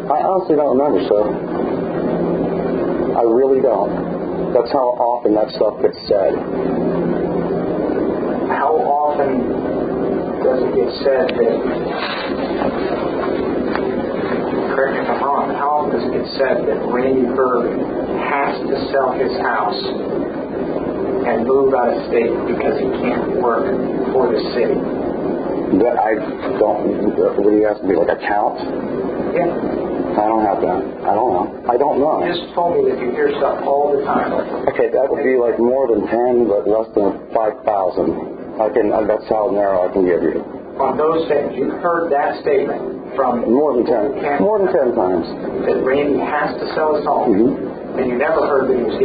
I honestly don't remember, sir. I really don't. That's how often that stuff gets said. How often does it get said that, correct me if I'm wrong, how often does it get said that Randy Berg has to sell his house and move out of state because he can't work for the city? That I don't, what do you ask me, like a count? Yeah. I don't have that. I don't know. I don't know. You just told me that you hear stuff all the time. Okay, that would be like more than 10, but less than 5,000. That's how narrow I can give you. On those statements, you've heard that statement from... More than 10. More than 10 times. That Randy has to sell his home. Mm-hmm. And you never heard that he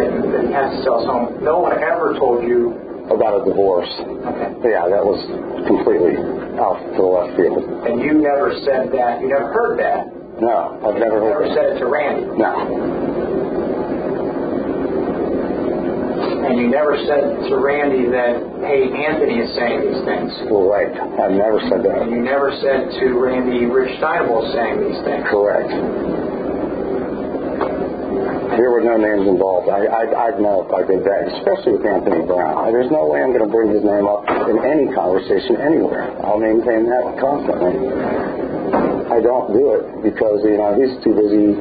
has to sell his home. No one ever told you... About a divorce. Okay. Yeah, that was completely out to the left field. And you never said that. You never heard that. No, I've never heard that. You never said it to Randy. No. And you never said to Randy that, hey, Anthony is saying these things. Well, right. I've never said that. And you never said to Randy, Rich Steinable is saying these things. Correct. There were no names involved. I'd know if I did that, especially with Anthony Brown. There's no way I'm going to bring his name up in any conversation anywhere. I'll maintain that constantly. I don't do it because, he's too busy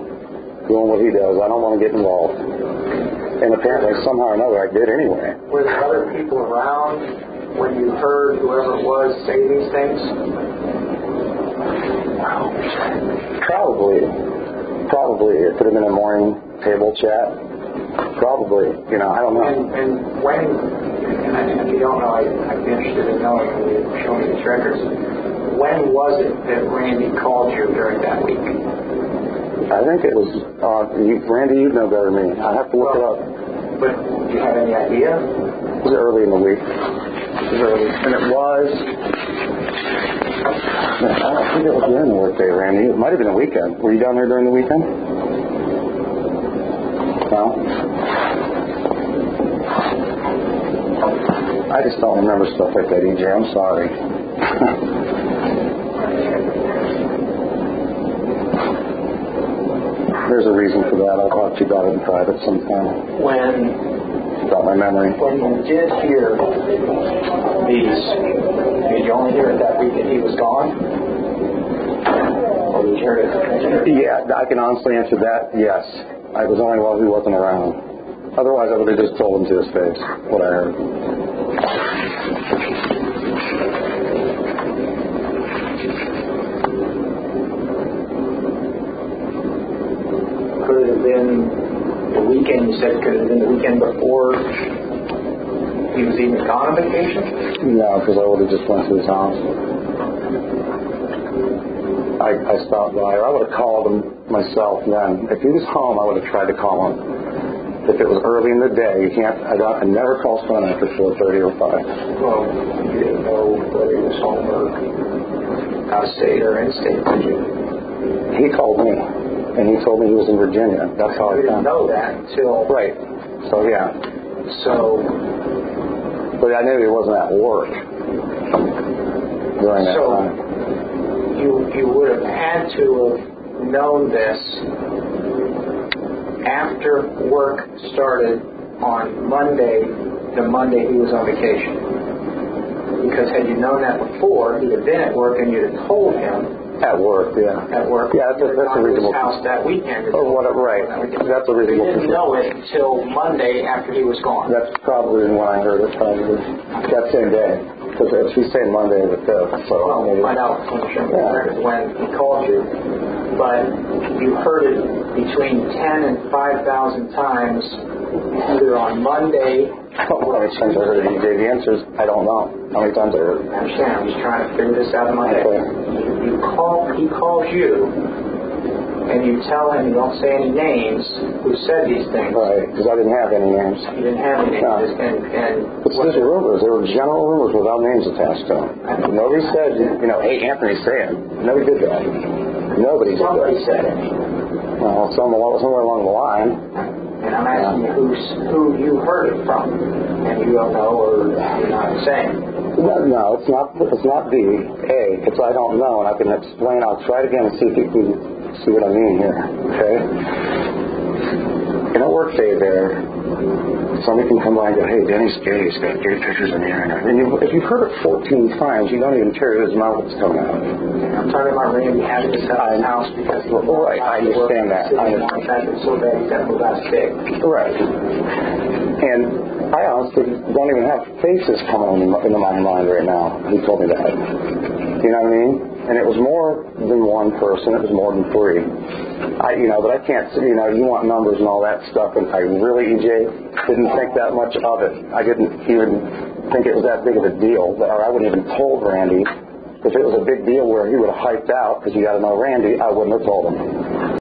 doing what he does. I don't want to get involved. And apparently, somehow or another, I did anyway. Were there other people around when you heard whoever it was say these things? Probably. It could have been a morning table chat. Probably. I don't know. And when, and if you don't know, I'd be interested in knowing when you show me these records. When was it that Randy called you during that week? I think it was, Randy, you'd know better than me. I have to look it up. But do you have any idea? It was early in the week. And it was, I don't think it was during the workday, Randy. It might have been a weekend. Were you down there during the weekend? No? I just don't remember stuff like that, EJ. I'm sorry. There's a reason for that. I'll talk to you about it in private sometime. About my memory. When you did hear these, did you only hear it that week that he was gone? Or did you hear it? Yeah, I can honestly answer that, yes. I was only while he wasn't around. Otherwise, I would have just told him to his face what I heard. Could it have been the weekend, you said, could it have been the weekend before he was even gone on vacation? No, because I would have just went to his house. I stopped by, or I would have called him myself then. If he was home, I would have tried to call him. If it was early in the day, I never call someone after 4:30 or 5. Well, you didn't know whether he was home or out of state or in state, did you? He called me, and he told me he was in Virginia. That's how I found. You didn't know that until... Right. So, yeah. But I knew he wasn't at work during that time. You would have had to have known this after work started on Monday, the Monday he was on vacation. Because had you known that before, he'd have been at work and you'd have told him. At work, yeah. At work. Yeah, that's a reasonable. His house that weekend. Right. That's a reasonable. You didn't know it until Monday after he was gone. That's probably when I heard it. Probably that same day. Because he's saying Monday the 5th. So we'll find out when he called you. But you heard it between 10 and 5,000 times, either on Monday. How many times I heard it? The answer is I don't know. How many times I heard it? I understand. I'm just trying to figure this out in my head. He calls you, and you tell him, you don't say any names, who said these things. Right, because I didn't have any names. You didn't have any names. No. It's just rumors. There were general rumors without names attached to them. Nobody said, hey, Anthony's saying. Nobody did that. Nobody did that. Somebody said it. Well, somewhere along the line. And I'm asking you who you heard it from, and you don't know, or you're not saying. No, it's not B. It's I don't know, and I can explain. I'll try it again and see if you can See what I mean here, okay? In a work day there, somebody can come by and go, hey, Denny's gay. He's got gay pictures on the internet. And if you've heard it 14 times, you don't even care whose mouth it's coming out. I'm talking about Randy having to sell his house because he right, I understand that. I understand. So bad he's got to move out of state. Right. And I honestly don't even have faces coming into my mind right now. He told me that. You know what I mean? And it was more than one person. It was more than three. But I can't, you want numbers and all that stuff. And I really, EJ, didn't think that much of it. I didn't even think it was that big of a deal. Or I wouldn't even told Randy. If it was a big deal where he would have hyped out because you got to know Randy, I wouldn't have told him.